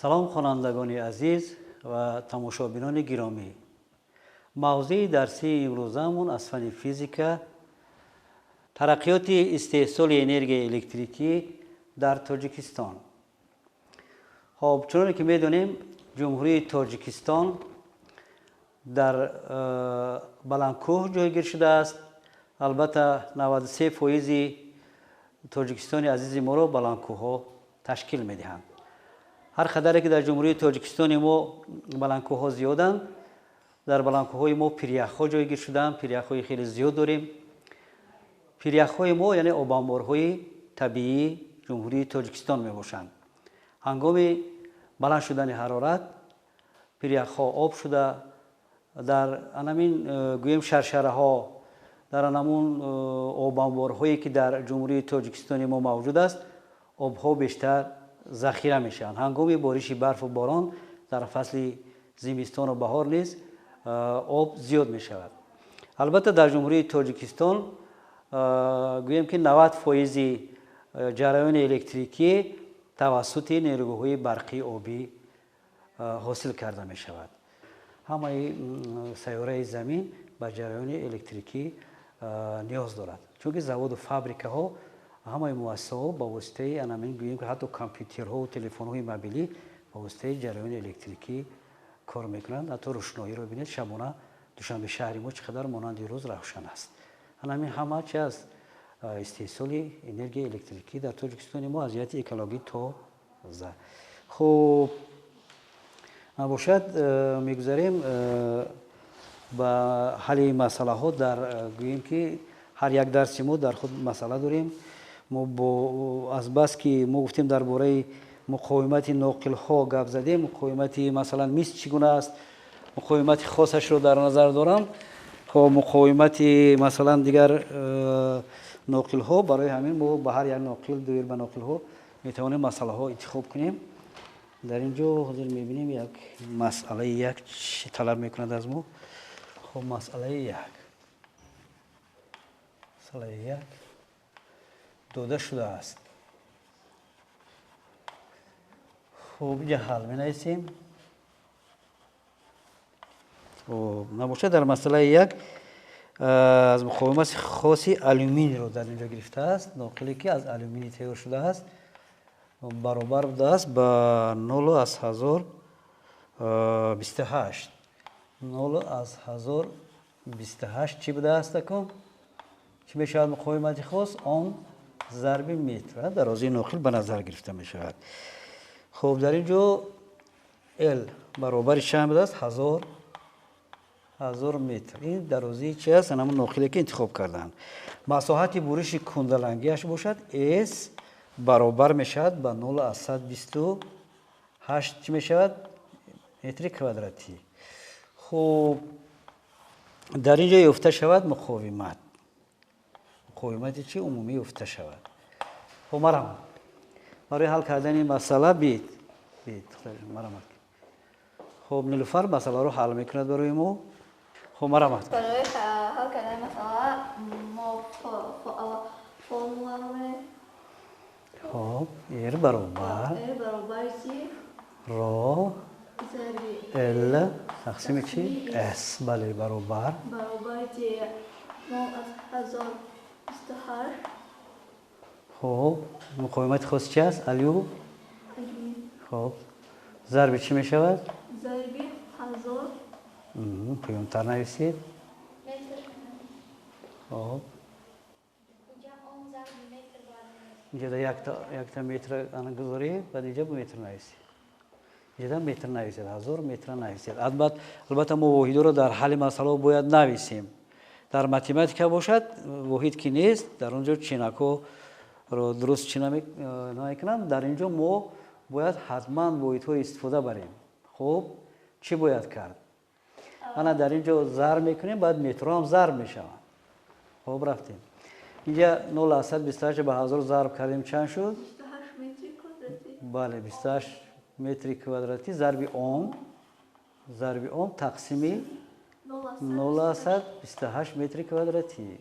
سلام خوانندگان عزیز و تماشابینان گرامی. موضوع درسی امروزمون از فن فیزیک ترقیات استحصال انرژی الکتریکی در تاجیکستان. خب چون که میدونیم جمهوری تاجیکستان در بلندکوه جایگیر شده است. البته 93% تاجیکستان عزیز ما رو بلندکوه ها تشکیل میدهند. هر قدری که در جمهوری تاجیکستان ما بلندکوه ها زیادند، در بلندکوه های ما پیریخ ها جایگیر شدند. پیریخ های خیلی زیاد داریم. پیریخ های ما یعنی آبانبارهای طبیعی جمهوری تاجیکستان می باشند. هنگام بلند شدن حرارت پیریخ ها آب شده، در همین گویم شرشره ها، در همون آبانبارهایی که در جمهوری تاجیکستان ما موجود است، آب ها بیشتر ذخیره میشن. هنگام بارش برف و باران در فصل زمستان و بهار نیز آب زیاد می شود. البته در جمهوری تاجیکستان گویم که 90% جریان الکتریکی توسط نیروهای برقی آبی حاصل کرده می شود. همه سیاره زمین به جریان الکتریکی نیاز دارد، چون که زواد و فابریکه ها همه مؤسسه ها با واسطه همین گوییم که حتی کامپیوترها و تلفن های موبیلی با واسطه جریان الکتریکی کار میکنند. حتی روشنایی رو ببینید شبانه دوشنبه شهر ما چقدر مانند روز روشن است. همین همه چی از استحصال انرژی الکتریکی در تاجیکستان ما از جهت اکولوژی تا زه. خب باشد میگذاریم با حل مسئله ها. در گوییم که هر یک درس ما در خود مسئله داریم. ما از بس که ما گفتیم درباره مقاومت ناقل ها گپ زدیم. مقاومت مثلا میز چگونه است، مقاومت خاصش رو در نظر دارم. خب مقاومت مثلا دیگر ناقل ها، برای همین ما به هر یک ناقل دور به ناقل ها میتوانیم مسئله ها انتخاب کنیم. در اینجا حضور میبینیم یک مسئله یک چی طلب میکند از ما. خب مسئله یک داده شده است. خب اینجا حل می نویسیم. خب نباشه در مسئله یک از مقاومت خاصی آلومینی رو در اینجا گرفته است. ناقلی که از آلومینی تیار شده است برابر بوده است با 0.1028. 0.1028 چی بوده است کن؟ چی می شود مقاومت خاص؟ آن ضرب متر درازی ناقل به نظر گرفته می شود. خب در اینجا L برابر چند بوده است؟ 1000 متر. این درازی چی است؟ همون ناقلی که انتخاب کردن. مساحت برش کندلنگیش باشد S برابر می شود با 0.128 چی می شود؟ متر کوادراتی. خب در اینجا یافته شود مقاومت چی عمومی یافته شود. خب مرحبا برای حل کردن این مسئله بید مرحبا. خب نیلوفر مسئله رو حل میکند برای ما. خب مرحبا برای حل کردن مسئله ما فرموله خب ایر برابر چی؟ را ضربی L تقسیم چی؟ S. بله برابر چی 0.1028. خب مقاومت خاص چی است؟ الیو. خب ضرب چی می شود؟ ضربی 1000 پیونتر نویسید. خب اینجا در یک تا متر گذاری، بعد اینجا متر نویسید. اینجا متر نویسید، 1000 متر نویسید. البته ما واحد رو در حل مسئله باید نویسیم. در متماتیک باشد واحد که نیست، در اونجا چینکو رو درست چی نمیکنم. در اینجا ما باید حتما واحدها استفاده بریم. خب چی باید کرد؟ انا در اینجا ضرب میکنیم، بعد متر هم ضرب میشوند. خب رفتیم اینجا 0.128 به 1000 ضرب کردیم چند شد؟ 28 متر کوادراتی. بله 28 متر کوادراتی ضرب اوم تقسیم 0.128 متر کوادراتی.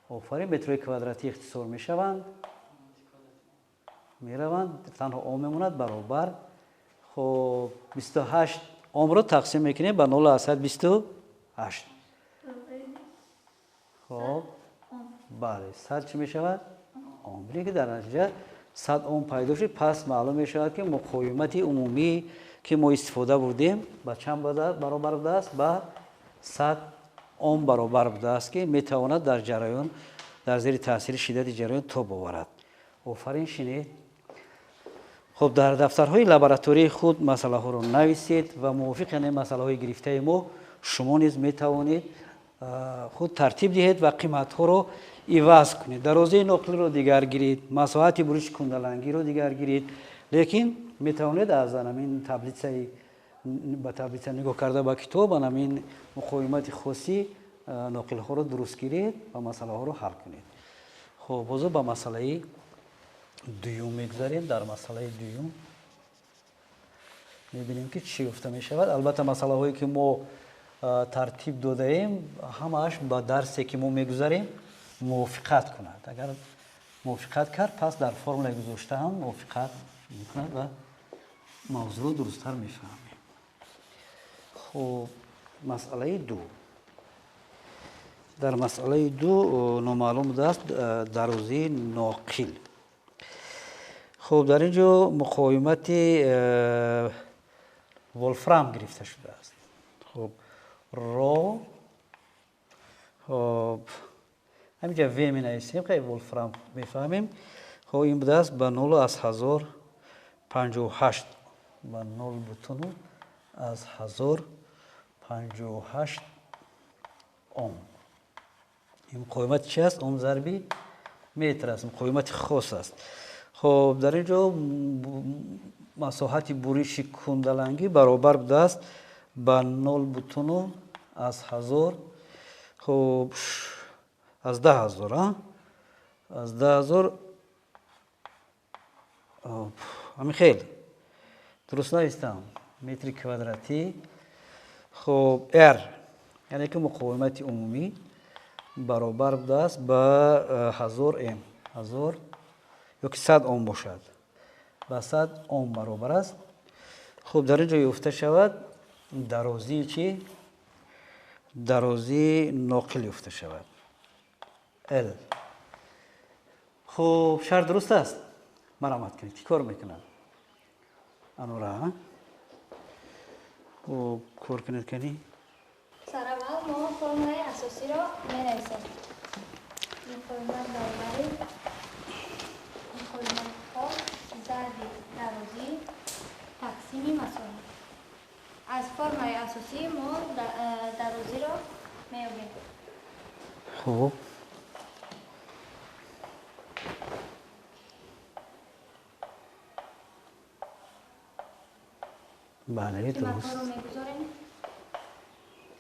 آفرین متر کوادراتی اختصار میشوند میروند تنها اوم میموند برابر. خب 28 اوم رو تقسیم میکنیم به 0.28. خب بله 100 چی میشود؟ اوم. که در نتیجه 100 اوم پیدا شد. پس معلوم میشود که مقاومت عمومی که ما استفاده بردیم با چند برابر بوده است؟ با 100 اوم برابر بوده است که میتواند در جریان در زیر تاثیر شدت جریان تاب آورد. آفرین شنید. خب در دفترهای لابراتوری خود مسئله ها رو نویسید و موافق این مسئله های گرفته ما شما نیز میتوانید خود ترتیب دهید و قیمت ها رو عوض کنید. درازه نقل رو دیگر گیرید، مساحت بروش کندلنگی رو دیگر گیرید. لیکن میتوانید از همین تبلیغ نگاه کرده با کتاب همین مقاومت خاصی نقل ها رو درست گیرید و مسئله ها رو حل کنید. خب بازو با مسئله دوم میگذاریم. در مسئله دوم میبینیم که چی گفته میشود. البته مسئله هایی که ما ترتیب داده ایم همش با درسی که ما میگذاریم موافقت کند. اگر موافقت کرد پس در فرمول گذاشته هم موافقت میکند و موضوع درست‌تر میفهمیم. خب مسئله دو. در مسئله دو نامعلوم است درازی ناقل. خب در اینجا مقاومت ولفرام گرفته شده است. خب رو خب همینجا وی می نویسیم که ولفرام میفهمیم. خب این بوده است به 0.1058 به 0.1058 اوم. این مقاومت چی است؟ اوم ضربی متر است. مقاومت خاص است. خب در اینجا مساحت بریش کندلنگی برابر بوده است با 0.1000. خب از 10,000 از 10,000 همین خیلی درست نوشتم متر کوادراتی. خب ار یعنی که مقاومت عمومی برابر بوده است با 1000 ام. 1000 یا که 100 اوم باشد و 100 اوم برابر است. خب در اینجا گفته شود درازی چی؟ درازی ناقل گفته شود ال. خب شرط درست است. مرامت کنید. چی کار میکنن؟ انورا خب کار کنید کنی؟ سر اول ما فرمول اساسی را می‌نویسیم. مقاومت برابر مقاومت ها ضرب درازی تقسیم مساحت. از فرمول اساسی ما درازی را می‌یابیم. خب بله درست. رو می‌گذاریم.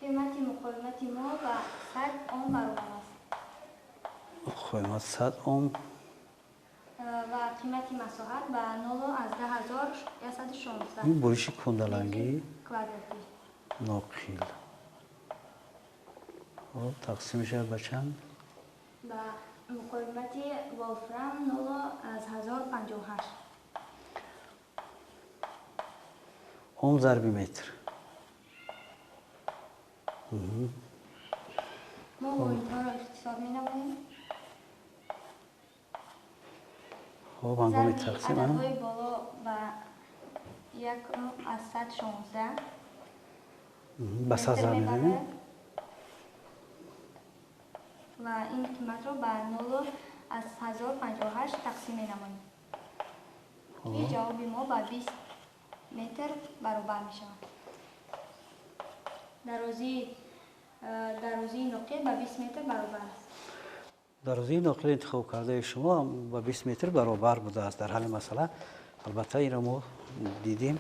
قیمت مقاومت ما با 100 اوم برابر است. مقاومت 100 اوم و قیمت مساحت به 0.1016 این بریش کندلنگی کوادراتی ناقل. خب تقسیم شد به چند؟ به مقاومت ولفرام 0.1058 اوم ضرب متر. ما با اینها را اختصار می‌نماییم. خب هنگام تقسیم عددهای بالا به 1/116 به 100 ضرب می‌زنیم و این قیمت را به 0.1058 تقسیم می‌نماییم که جواب ما به 20 متر برابر می‌شود. درازی نقل به 20 متر برابر است. درازی ناقل انتخاب کرده شما با 20 متر برابر بوده است در حل مسئله. البته این را ما دیدیم.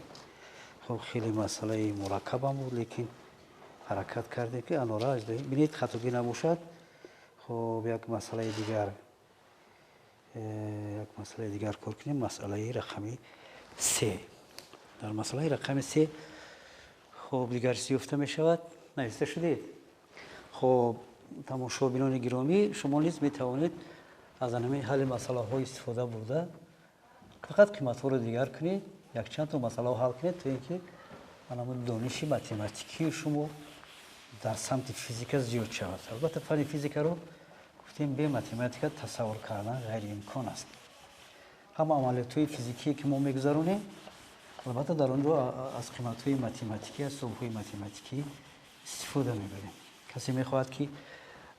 خب خیلی مسئله مرکب هم بود لیکن حرکت کردیم که انورا از بینید خطاگی نباشد. خب یک مسئله دیگر کار کنیم. مسئله رقمی 3. در مسئله رقم 3 خب دیگر چیزی گفته می شود؟ نوشته شدید. خب تماشابینان گرامی شما نیز می توانید از همین حل مسئله های استفاده برده فقط قیمت‌ها رو دیگر کنید، یک چند تا مسئله رو حل کنید تا اینکه دانش متماتیکی شما در سمت فیزیک زیاد شود. البته فن فیزیک رو گفتیم به متماتیک تصور کردن غیر امکان است. همه عملیات‌های فیزیکی که ما می‌گذرونیم البته در اونجا از قیمت‌های متماتیکی، از صفحه‌های متماتیکی استفاده می‌بریم. کسی می‌خواهد که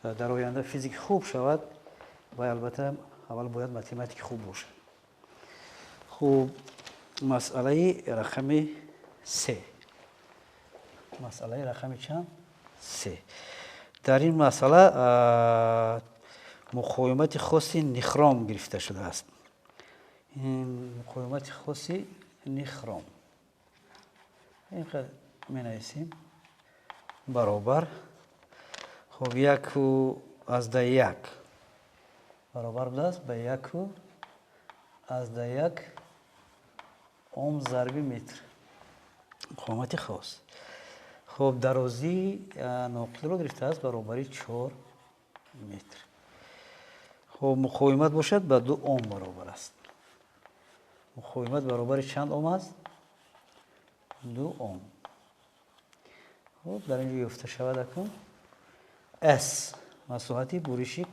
در آینده فیزیک خوب شود و البته اول باید متماتیک خوب باشه. خوب، مسئله رقم 3. مسئله رقم چند؟ 3. در این مسئله مقاومت خاصی نیخروم گرفته شده است. این مقاومت خاصی نیخروم اینقدر می نویسیم برابر خب 1/1 برابر بوده است به 1/1 اوم ضربی متر مقاومت خاص. خب درازی ناقل رو گرفته است برابری 4 متر. خب مقاومت باشد به 2 اوم برابر است. مقاومت برابر چند اوم است؟ 2 اوم. خب در اینجا یافته شود اکنون S مساحت بروشی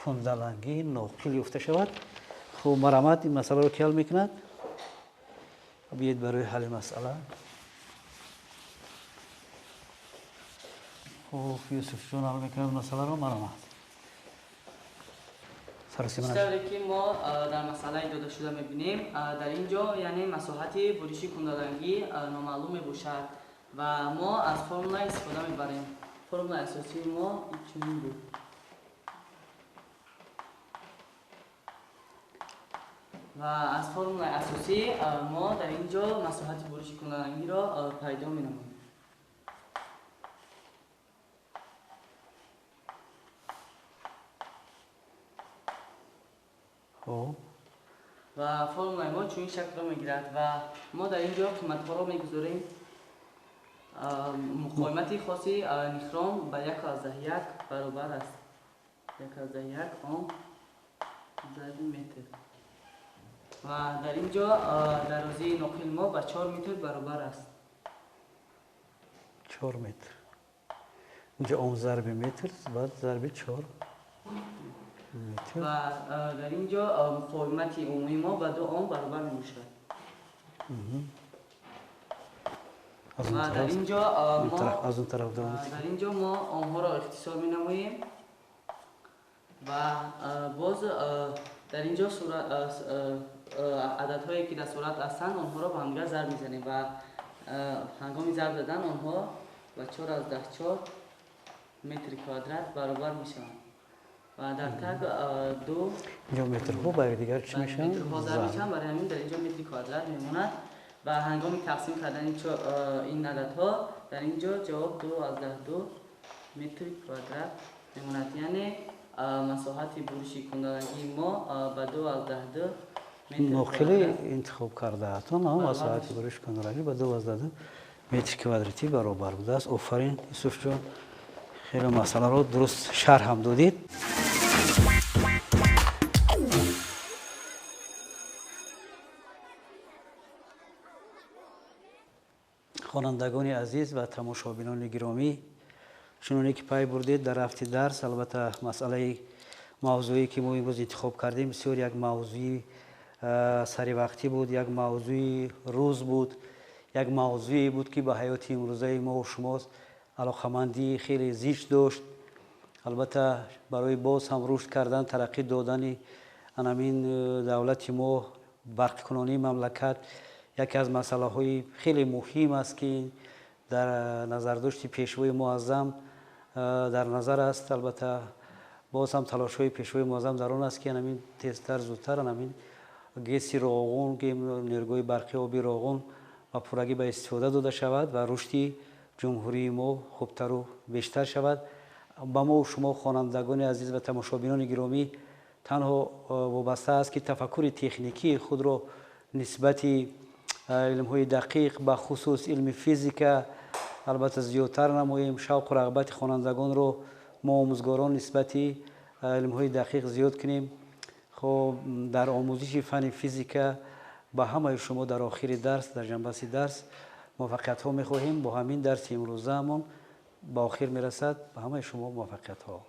کندلنگی ناقل یافته شود. خب مرامت این مسئله رو که حل میکند. بیایید برای حل مسئله. خب یوسف جان حل میکند مسئله رو مرامت. چیزی که ما در مسئله داده شده میبینیم در اینجا یعنی مساحت بروشی کندلنگی نامعلوم میباشد و ما از فرمول استفاده میبریم. فرمول اساسی ما چنین بود و از فرمول اساسی ما در اینجا مساحت بروشی کندلنگی را پیدا مینماییم. و فرمول ما چون این شکل را میگیرد و ما در اینجا قیمت ها را میگذاریم. مقاومت خاصی نیخروم به 1/1 برابر است. 1/1 اوم ضرب متر و در اینجا درازی ناقل ما به 4 متر برابر است. 4 متر. اینجا اوم ضرب متر بعد ضرب 4 متر. و در اینجا مقاومت عمومی ما به 2 اوم برابر میشود. و در اینجا ما اوم ها را اختصار می نماییم و باز در اینجا عدد هایی که در صورت هستند آنها را به همدیگر ضرب میزنیم و هنگام ضرب دادن آنها و 4/4 متر کوادرات برابر میشوند و در تگ 2 اینجا متر ها برای دیگر چی میشن؟ متر ها ضرب میشن. برای همین در اینجا متر کوادرات میموند و هنگام تقسیم کردن این عددها در اینجا جواب 2/2 متر کوادرات میموند. یعنی مساحت بروشی کندلنگی ما به 2/2 متر ناقل انتخاب کرده هاتون مساحت بروشی کندلنگی به 2/2 متر کوادراتی برابر بوده است. آفرین یوسف جان، خیلی مسئله رو درست شرح هم دادید. خوانندگان عزیز و تماشابینان گرامی، چنانکه که پی بردید در هفته درس البته مسئله موضوعی که ما امروز انتخاب کردیم بسیار یک موضوع سری وقتی بود، یک موضوع روز بود، یک موضوعی بود که به حیات امروزه ما و شما علاقمندی خیلی زیست داشت. البته برای باز هم رشد کردن، ترقی دادن همین دولت ما، برق کنانی مملکت یکی از مسئله های خیلی مهم است که در نظر داشت پیشوای معظم در نظر است. البته باز هم تلاش های پیشوای معظم در آن است که همین تیزتر زودتر همین گیس راغون که نیروی برقی آبی راغون و پورگی به استفاده داده شود و رشد جمهوری ما خوبتر و بیشتر شود. با ما و شما خوانندگان عزیز و تماشابینان گرامی تنها وابسته است که تفکر تکنیکی خود را نسبت علم های دقیق به خصوص علم فیزیک البته زیادتر نماییم. شوق و رغبت خوانندگان رو ما آموزگاران نسبت علم های دقیق زیاد کنیم. خب در آموزش فن فیزیک با همه شما در آخر درس در جنبش درس موفقیت ها میخواهیم. با همین درس امروزمون با آخر میرسد. با همه شما موفقیت ها.